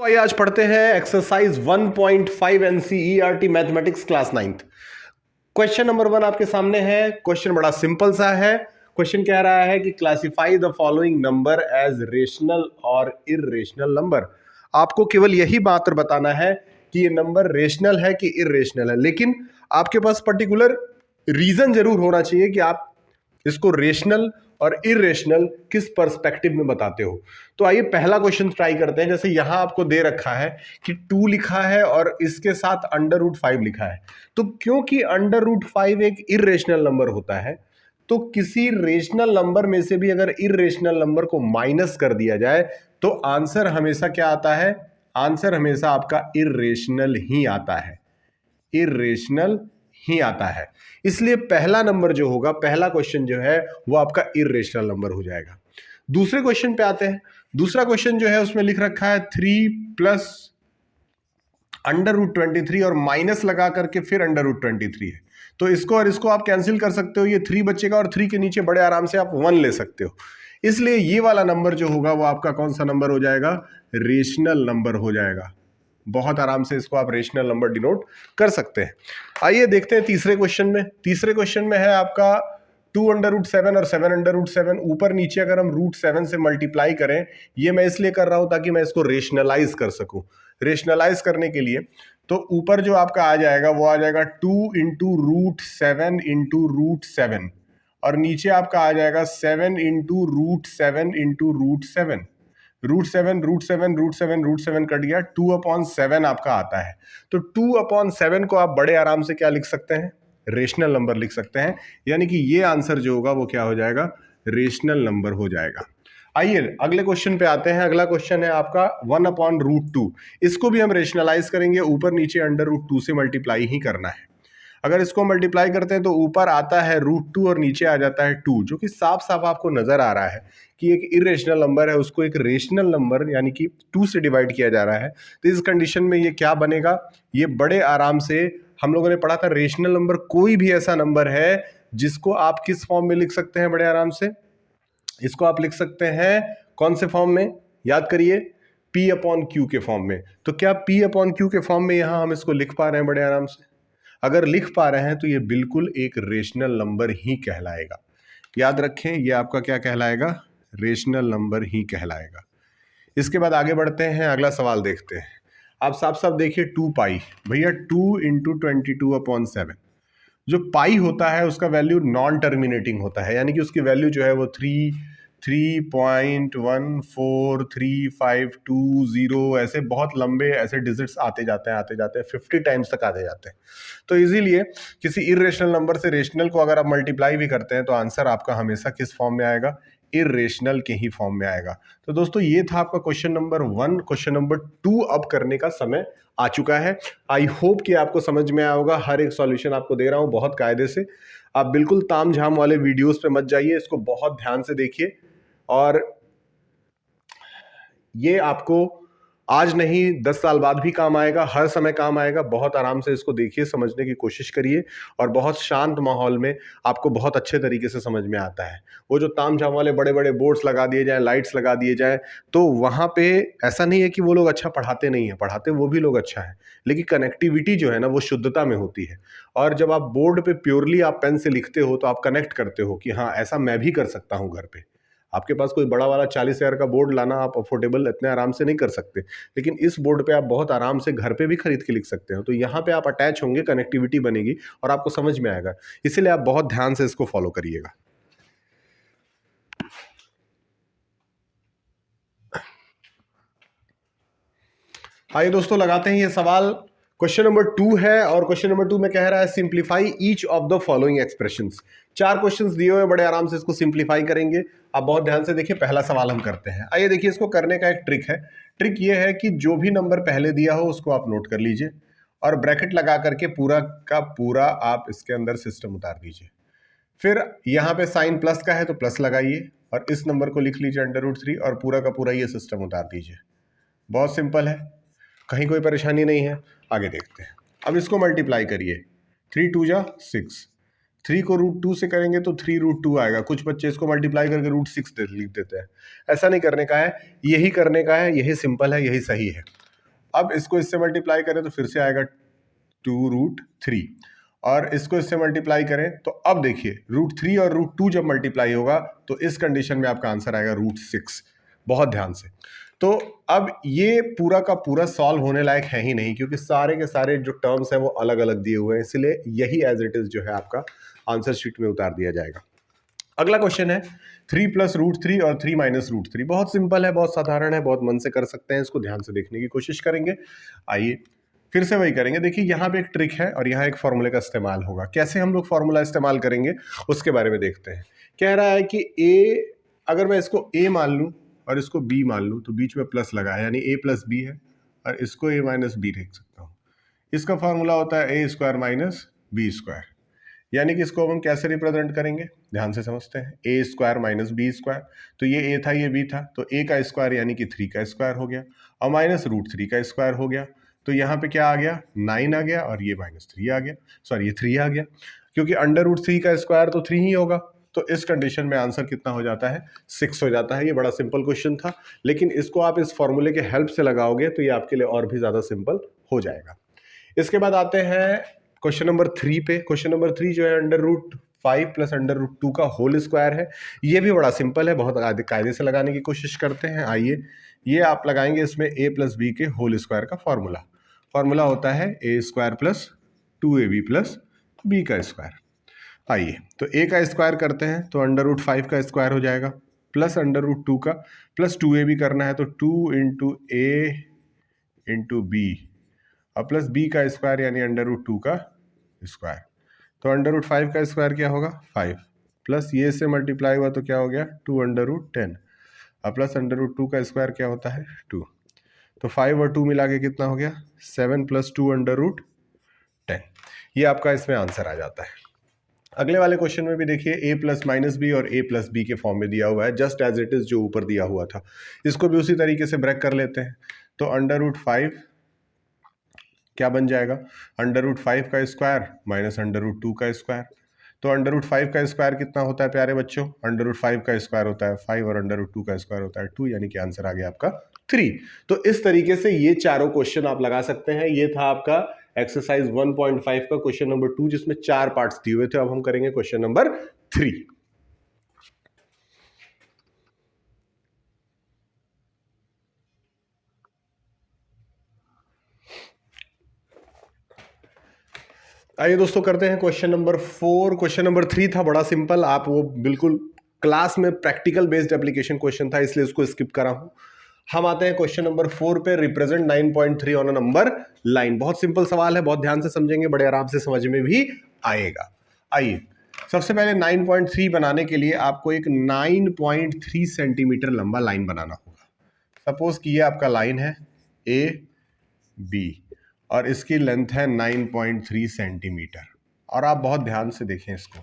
तो आइए आज पढ़ते हैं exercise 1.5 NCERT mathematics class 9th। Question number 1 आपके सामने है। क्वेश्चन बड़ा सिंपल सा है। क्वेश्चन कह रहा है कि classify the following number as rational और इर्रेशनल नंबर। आपको केवल यही बात बताना है कि ये नंबर रेशनल है कि इर्रेशनल है, लेकिन आपके पास पर्टिकुलर रीजन जरूर होना चाहिए कि आप इसको रेशनल और इरेशनल किस पर्सपेक्टिव में बताते हो। तो आइए पहला क्वेश्चन ट्राई करते हैं। जैसे यहां आपको दे रखा है कि 2 लिखा है और इसके साथ √5 लिखा है, तो क्योंकि √5 एक इरेशनल नंबर होता है, तो किसी रेशनल नंबर में से भी अगर इरेशनल नंबर को माइनस कर दिया जाए तो आंसर हमेशा क्या आता है? आंसर हमेशा आपका इरेशनल ही आता है, इरेशनल ही आता है। इसलिए पहला नंबर जो होगा, पहला क्वेश्चन जो है वो आपका इरेशनल नंबर हो जाएगा। दूसरे क्वेश्चन पे आते हैं। दूसरा क्वेश्चन जो है उसमें लिख रखा है 3 प्लस √23 और माइनस लगा करके फिर √23 है, तो इसको और इसको आप कैंसिल कर सकते हो। ये 3 बचेगा और 3 के नीचे बड़े आराम से आप 1 ले सकते हो। इसलिए ये वाला नंबर जो होगा वो आपका कौन सा नंबर हो जाएगा? रेशनल नंबर हो जाएगा। बहुत आराम से इसको आप रेशनल नंबर डिनोट कर सकते हैं। आइए देखते हैं तीसरे क्वेश्चन में। तीसरे क्वेश्चन में है आपका 2√7 और 7√7। ऊपर नीचे अगर हम √7 से मल्टीप्लाई करें, ये मैं इसलिए कर रहा हूं ताकि मैं इसको रेशनलाइज कर सकूं। रेशनलाइज करने के लिए तो ऊपर जो आपका आ जाएगा वो आ जाएगा 2 × √7 × √7 और नीचे आपका आ जाएगा 7 × √7 × √7। √7 कट गया, 2/7 आपका आता है। तो 2/7 को आप बड़े आराम से क्या लिख सकते हैं? रेशनल नंबर लिख सकते हैं। यानी कि ये आंसर जो होगा वो क्या हो जाएगा? रेशनल नंबर हो जाएगा। आइए अगले क्वेश्चन पे आते हैं। अगला क्वेश्चन है आपका 1/√2। इसको भी हम रेशनलाइज करेंगे, ऊपर नीचे √2 से मल्टीप्लाई ही करना है। अगर इसको मल्टीप्लाई करते हैं तो ऊपर आता है √2 और नीचे आ जाता है 2, जो कि साफ साफ आपको नजर आ रहा है कि एक इरेशनल नंबर है, उसको एक रेशनल नंबर यानी कि 2 से डिवाइड किया जा रहा है। तो इस कंडीशन में ये क्या बनेगा? ये बड़े आराम से हम लोगों ने पढ़ा था, रेशनल नंबर कोई भी ऐसा नंबर है जिसको आप किस फॉर्म में लिख सकते हैं? बड़े आराम से इसको आप लिख सकते हैं कौन से फॉर्म में? याद करिए, P/Q के फॉर्म में। तो क्या P/Q के फॉर्म में यहां हम इसको लिख पा रहे हैं बड़े आराम से? अगर लिख पा रहे हैं तो ये बिल्कुल एक रेशनल नंबर ही कहलाएगा। याद रखें, ये आपका क्या कहलाएगा? रेशनल नंबर ही कहलाएगा। इसके बाद आगे बढ़ते हैं, अगला सवाल देखते हैं। आप साफ साफ देखिए 2π, भैया 2 × 22/7। जो पाई होता है उसका वैल्यू नॉन टर्मिनेटिंग होता है, यानी कि उसकी वैल्यू जो है वो 3.14352 ऐसे बहुत लंबे ऐसे डिजिट्स आते जाते हैं 50 टाइम्स तक आते जाते हैं। तो इजीलिए किसी इरेशनल नंबर से रेशनल को अगर आप मल्टीप्लाई भी करते हैं तो आंसर आपका हमेशा किस फॉर्म में आएगा? इरेशनल के ही फॉर्म में आएगा। तो दोस्तों ये था आपका क्वेश्चन नंबर 1। क्वेश्चन नंबर 2 अब करने का समय आ चुका है। आई होप कि आपको समझ में आया होगा। हर एक सॉल्यूशन आपको दे रहा हूं बहुत कायदे से। आप बिल्कुल ताम झाम वाले वीडियोस पे मत जाइए, इसको बहुत ध्यान से देखिए और ये आपको आज नहीं 10 साल बाद भी काम आएगा, हर समय काम आएगा। बहुत आराम से इसको देखिए, समझने की कोशिश करिए और बहुत शांत माहौल में आपको बहुत अच्छे तरीके से समझ में आता है। वो जो तामझाम वाले बड़े बड़े बोर्ड्स लगा दिए जाएं, लाइट्स लगा दिए जाएं, तो वहाँ पे ऐसा नहीं है कि वो लोग अच्छा पढ़ाते नहीं है, पढ़ाते वो भी लोग अच्छा है, लेकिन कनेक्टिविटी जो है ना वो शुद्धता में होती है। और जब आप बोर्ड पे प्योरली आप पेन से लिखते हो तो आप कनेक्ट करते हो कि हाँ ऐसा मैं भी कर सकता हूँ घर पे। आपके पास कोई बड़ा वाला 40,000 का बोर्ड लाना आप अफोर्डेबल इतने आराम से नहीं कर सकते, लेकिन इस बोर्ड पे आप बहुत आराम से घर पे भी खरीद के लिख सकते हो। तो यहाँ पे आप अटैच होंगे, कनेक्टिविटी बनेगी और आपको समझ में आएगा। इसीलिए आप बहुत ध्यान से इसको फॉलो करिएगा। आइए दोस्तों लगाते हैं ये सवाल। क्वेश्चन नंबर 2 है और क्वेश्चन नंबर 2 में कह रहा है simplify each of the following expressions. 4 questions दिए हुए, बड़े आराम से इसको सिंप्लीफाई करेंगे। आप बहुत ध्यान से देखिए, पहला सवाल हम करते हैं। आइए देखिए, इसको करने का एक ट्रिक है। ट्रिक ये है कि जो भी नंबर पहले दिया हो उसको आप नोट कर लीजिए और ब्रैकेट लगा करके पूरा का पूरा आप इसके अंदर सिस्टम उतार दीजिए। फिर यहाँ पे साइन प्लस का है तो प्लस लगाइए और इस नंबर को लिख लीजिए √3 और पूरा का पूरा ये सिस्टम उतार दीजिए। बहुत सिंपल है, कहीं कोई परेशानी नहीं है। आगे देखते हैं। अब इसको मल्टीप्लाई करिए, 3 × 2 = 6। 3 को √2 से करेंगे तो 3√2 आएगा। कुछ बच्चे इसको मल्टीप्लाई करके √6 लिख देते हैं। ऐसा नहीं करने का है, यही करने का है, यही सिंपल है, यही सही है। अब इसको इससे मल्टीप्लाई करें तो फिर से आएगा 2√3, और इसको इससे मल्टीप्लाई करें तो अब देखिए √3 और √2 जब मल्टीप्लाई होगा तो इस कंडीशन में आपका आंसर आएगा √6। बहुत ध्यान से। तो अब ये पूरा का पूरा सॉल्व होने लायक है ही नहीं, क्योंकि सारे के सारे जो टर्म्स हैं वो अलग अलग दिए हुए हैं, इसलिए यही एज इट इज जो है आपका आंसर शीट में उतार दिया जाएगा। अगला क्वेश्चन है 3 + √3 और 3 - √3। बहुत सिंपल है, बहुत साधारण है, बहुत मन से कर सकते हैं, इसको ध्यान से देखने की कोशिश करेंगे। आइए फिर से वही करेंगे। देखिए यहाँ पे एक ट्रिक है और यहाँ एक फॉर्मूले का इस्तेमाल होगा। कैसे हम लोग फॉर्मूला इस्तेमाल करेंगे उसके बारे में देखते हैं। कह रहा है कि ए, अगर मैं इसको ए मान लूँ और इसको बी मान लूँ तो बीच में प्लस लगा है, यानी a + b है, और इसको a - b लिख सकता हूँ। इसका फॉर्मूला होता है a² - b², यानी कि इसको हम कैसे रिप्रेजेंट करेंगे, ध्यान से समझते हैं। a² - b², तो ये a था, ये b था, तो a का स्क्वायर यानी कि 3 का स्क्वायर हो गया, और -√3 का स्क्वायर हो गया। तो यहाँ पे क्या आ गया, 9 आ गया, और ये -3 आ गया, सॉरी ये 3 आ गया, क्योंकि √3 का स्क्वायर तो 3 ही होगा। तो इस कंडीशन में आंसर कितना हो जाता है, 6 हो जाता है। ये बड़ा सिंपल क्वेश्चन था, लेकिन इसको आप इस फॉर्मूले के हेल्प से लगाओगे तो ये आपके लिए और भी ज्यादा सिंपल हो जाएगा। इसके बाद आते हैं क्वेश्चन नंबर 3 पे। क्वेश्चन नंबर 3 जो है √5 + √2 का होल स्क्वायर है। ये भी बड़ा सिंपल है, बहुत कायदे से लगाने की कोशिश करते हैं। आइए ये आप लगाएंगे इसमें a + b के होल स्क्वायर का फॉर्मूला होता है a² + 2ab + b का स्क्वायर। आइए तो a का स्क्वायर करते हैं तो √5 का स्क्वायर हो जाएगा, प्लस √2 का, प्लस 2ab करना है तो 2 × a × b, और प्लस b का स्क्वायर यानी √2 का स्क्वायर। तो √5 का स्क्वायर क्या होगा, 5, प्लस ये से मल्टीप्लाई हुआ तो क्या हो गया 2√10, और प्लस √2 का स्क्वायर क्या होता है 2। तो 5 और 2 मिला के कितना हो गया 7 + 2√10। ये आपका इसमें आंसर आ जाता है। अगले वाले क्वेश्चन में भी देखिए a + -b और a + b के फॉर्म में दिया हुआ है, जस्ट एज इट इज जो ऊपर दिया हुआ था। इसको भी उसी तरीके से ब्रेक कर लेते हैं। तो √5 क्या बन जाएगा, √5 का स्क्वायर माइनस √2 का स्क्वायर। तो √5 का स्क्वायर कितना होता है प्यारे बच्चों, √5 का स्क्वायर होता है 5 और √2 का स्क्वायर होता है 2, यानी कि आंसर आ गया आपका 3। तो इस तरीके से ये चारों क्वेश्चन आप लगा सकते हैं। ये था आपका एक्सरसाइज 1.5 का क्वेश्चन नंबर 2, जिसमें 4 पार्ट्स दिए हुए थे। अब हम करेंगे क्वेश्चन नंबर 3। आइए दोस्तों करते हैं क्वेश्चन नंबर 4। क्वेश्चन नंबर 3 था बड़ा सिंपल, आप वो बिल्कुल क्लास में प्रैक्टिकल बेस्ड एप्लीकेशन क्वेश्चन था, इसलिए उसको स्किप करा हूं। हम आते हैं क्वेश्चन नंबर 4 पे, represent 9.3 on a number line. बहुत सिंपल सवाल है, बहुत ध्यान से समझेंगे, बड़े आराम से समझ में भी आएगा। आइए सबसे पहले 9.3 बनाने के लिए आपको एक 9.3 सेंटीमीटर लंबा लाइन बनाना होगा। सपोज कि ये आपका लाइन है ए बी और इसकी लेंथ है 9.3 सेंटीमीटर। और आप बहुत ध्यान से देखें इसको,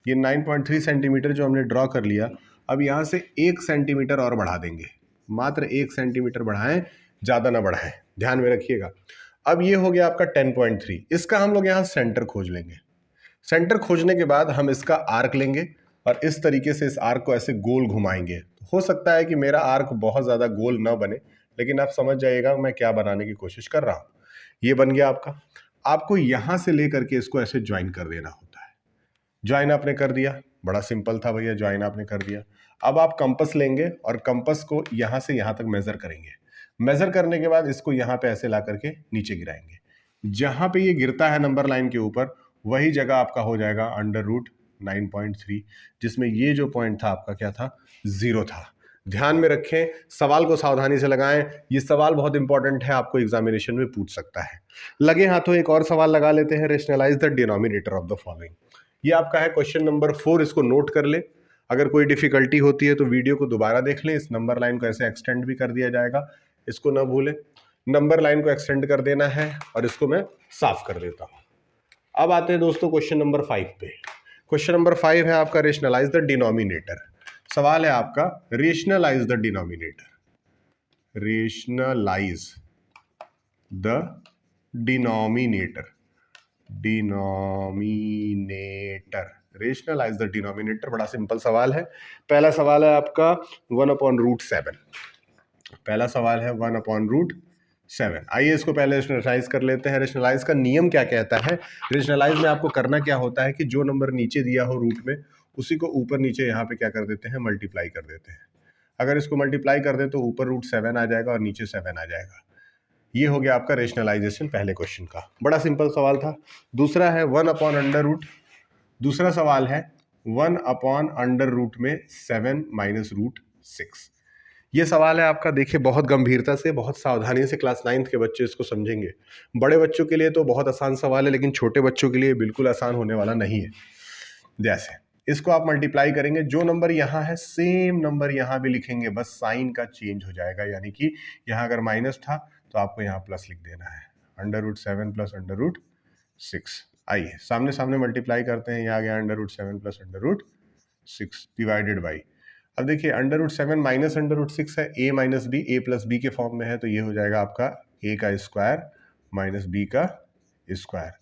ये 9.3 सेंटीमीटर जो हमने ड्रॉ कर लिया, अब यहाँ से 1 सेंटीमीटर और बढ़ा देंगे, मात्र 1 सेंटीमीटर बढ़ाएं, ज़्यादा ना बढ़ाएं, ध्यान में रखिएगा। अब ये हो गया आपका 10.3। इसका हम लोग यहाँ सेंटर खोज लेंगे। सेंटर खोजने के बाद हम इसका आर्क लेंगे और इस तरीके से इस आर्क को ऐसे गोल घुमाएंगे। हो सकता है कि मेरा आर्क बहुत ज़्यादा गोल ना बने, लेकिन आप समझ जाइएगा मैं क्या बनाने की कोशिश कर रहा हूँ। ये बन गया आपका। आपको यहां से लेकर के इसको ऐसे ज्वाइन कर देना होता है। ज्वाइन आपने कर दिया, बड़ा सिंपल था भैया, ज्वाइन आपने कर दिया। अब आप कंपास लेंगे और कंपास को यहां से यहां तक मेजर करेंगे। मेजर करने के बाद इसको यहां पे ऐसे ला करके नीचे गिराएंगे। जहां पे ये गिरता है नंबर लाइन के ऊपर, वही जगह आपका हो जाएगा √9.3, जिसमें ये जो पॉइंट था आपका क्या था, 0 था। ध्यान में रखें, सवाल को सावधानी से लगाएं, ये सवाल बहुत इंपॉर्टेंट है, आपको एग्जामिनेशन में पूछ सकता है। लगे हाथों एक और सवाल लगा लेते हैं, rationalise the denominator of the following. ये आपका है क्वेश्चन नंबर 4, इसको नोट कर ले। अगर कोई डिफिकल्टी होती है तो वीडियो को दोबारा देख लें। इस नंबर लाइन को ऐसे एक्सटेंड भी कर दिया जाएगा, इसको ना भूलें। नंबर लाइन को एक्सटेंड कर देना है और इसको मैं साफ कर देता हूं। अब आते हैं दोस्तों क्वेश्चन नंबर 5 पे। क्वेश्चन नंबर 5 है आपका रेशनलाइज द डिनोमिनेटर। सवाल है आपका rationalise the denominator. Rationalise the denominator. Rationalise the denominator, बड़ा सिंपल सवाल है। पहला सवाल है आपका 1/√7। पहला सवाल है 1/√7। 7। आइए इसको पहले रेशनलाइज कर लेते हैं। रेशनलाइज का नियम क्या कहता है? रेशनलाइज में आपको करना क्या होता है कि जो नंबर नीचे दिया हो रूट में, उसी को ऊपर नीचे यहाँ पे क्या कर देते हैं, मल्टीप्लाई कर देते हैं। अगर इसको मल्टीप्लाई कर दे तो ऊपर रूट 7 आ जाएगा और नीचे 7 आ जाएगा। ये हो गया आपका रेशनलाइजेशन पहले क्वेश्चन का। बड़ा सिंपल सवाल था। दूसरा है 1 अपॉन अंडर रूट। दूसरा सवाल है 1 अपॉन अंडर रूट में 7 माइनस रूट 6। ये सवाल है आपका, देखिए बहुत गंभीरता से, बहुत सावधानी से क्लास 9th के बच्चे इसको समझेंगे। बड़े बच्चों के लिए तो बहुत आसान सवाल है, लेकिन छोटे बच्चों के लिए बिल्कुल आसान होने वाला नहीं है। जैसे इसको आप मल्टीप्लाई करेंगे, जो नंबर यहाँ है सेम नंबर यहाँ भी लिखेंगे, बस साइन का चेंज हो जाएगा। यानी कि यहाँ अगर माइनस था तो आपको यहाँ प्लस लिख देना है। Under root 7 plus under root 6। आइए सामने सामने मल्टीप्लाई करते हैं। यहाँ आ गया under root 7 plus under root 6 divided by, अब देखिए under root 7 minus under root 6 है, a minus B, A plus B के फॉर्म में है, तो ये हो जाएगा आपका a का स्क्वायर माइनस बी का स्क्वायर।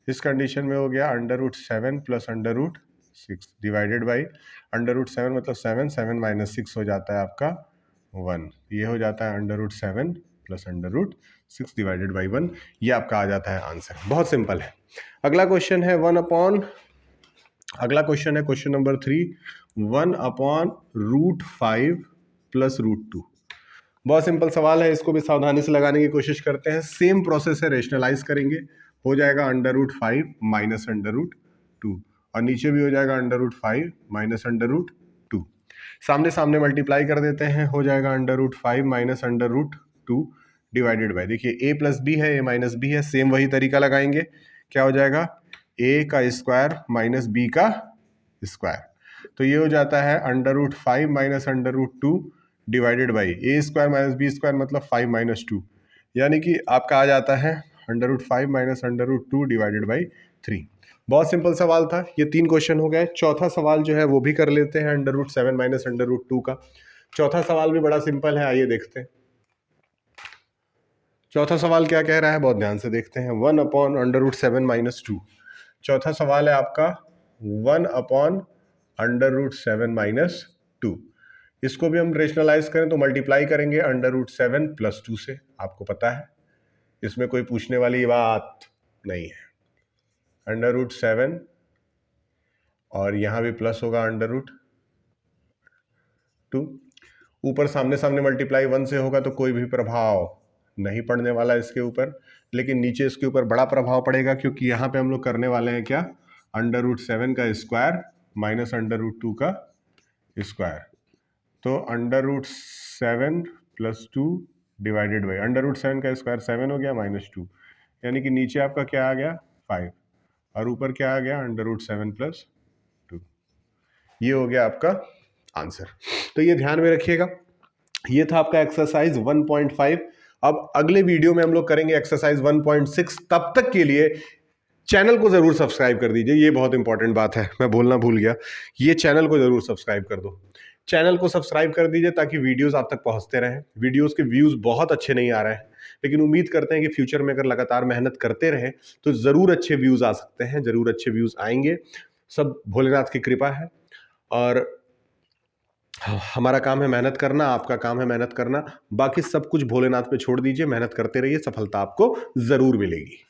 इस कंडीशन में हो गया under root 7 plus under root 6 divided by under root 7 मतलब 7 माइनस 6 हो जाता है आपका 1। ये हो जाता है under root 7 plus under root 6 divided by 1। ये आपका आ जाता है आंसर। बहुत सिंपल है। अगला क्वेश्चन है question number 3, 1 upon root 5 plus root 2। बहुत सिंपल सवाल है, इसको भी सावधानी से लगाने की कोशिश करते हैं। सेम प्रोसेस है, रेशनलाइज करेंगे, हो जाएगा under root 5 minus under root 2 और नीचे भी हो जाएगा under root 5 minus under root 2। सामने सामने मल्टीप्लाई कर देते हैं, हो जाएगा under root 5 minus under root 2 divided by, देखिए a प्लस बी है, a माइनस बी है, सेम वही तरीका लगाएंगे। क्या हो जाएगा a का स्क्वायर माइनस b का स्क्वायर, तो ये हो जाता है under root 5 minus under root 2 divided by A square minus B square मतलब 5 माइनस 2, यानी कि आपका आ जाता है under root 5 minus under root 2 divided by 3। बहुत सिंपल सवाल था। ये 3 क्वेश्चन हो गए। चौथा सवाल जो है वो भी कर लेते हैं, under root 7 minus under root 2 का। चौथा सवाल भी बड़ा सिंपल है, आइए देखते हैं। चौथा सवाल क्या कह रहा है, बहुत ध्यान से देखते हैं। 1 अपॉन अंडर रूट 7 माइनस 2। चौथा सवाल है आपका 1 अपॉन अंडर रूट 7 माइनस 2। इसको भी हम रेशनलाइज करें तो मल्टीप्लाई करेंगे अंडर रूट 7 प्लस 2 से। आपको पता है इसमें कोई पूछने वाली बात नहीं है। अंडर रूट 7 और यहाँ भी प्लस होगा अंडर रूट 2। ऊपर सामने सामने मल्टीप्लाई 1 से होगा तो कोई भी प्रभाव नहीं पड़ने वाला इसके ऊपर, लेकिन नीचे इसके ऊपर बड़ा प्रभाव पड़ेगा, क्योंकि यहाँ पे हम लोग करने वाले हैं क्या, अंडर रूट 7 का स्क्वायर माइनस अंडर रूट 2 का स्क्वायर। तो under root 7 plus 2 divided by under root 7 का स्क्वायर 7 हो गया माइनस 2, यानी कि नीचे आपका क्या आ गया 5 और ऊपर क्या आ गया अंडर रूट 7 प्लस 2। ये हो गया आपका आंसर। तो ये ध्यान में रखिएगा। ये था आपका एक्सरसाइज 1.5। अब अगले वीडियो में हम लोग करेंगे एक्सरसाइज 1.6। तब तक के लिए चैनल को जरूर सब्सक्राइब कर दीजिए, ये बहुत इंपॉर्टेंट बात है, मैं बोलना भूल गया। ये चैनल को जरूर सब्सक्राइब कर दो। चैनल को सब्सक्राइब कर दीजिए ताकि वीडियोस आप तक पहुंचते रहें। वीडियोस के व्यूज बहुत अच्छे नहीं आ रहे हैं, लेकिन उम्मीद करते हैं कि फ्यूचर में अगर लगातार मेहनत करते रहें तो ज़रूर अच्छे व्यूज़ आ सकते हैं, ज़रूर अच्छे व्यूज़ आएंगे। सब भोलेनाथ की कृपा है और हमारा काम है मेहनत करना, आपका काम है मेहनत करना। बाकी सब कुछ भोलेनाथ पे छोड़ दीजिए, मेहनत करते रहिए, सफलता आपको ज़रूर मिलेगी।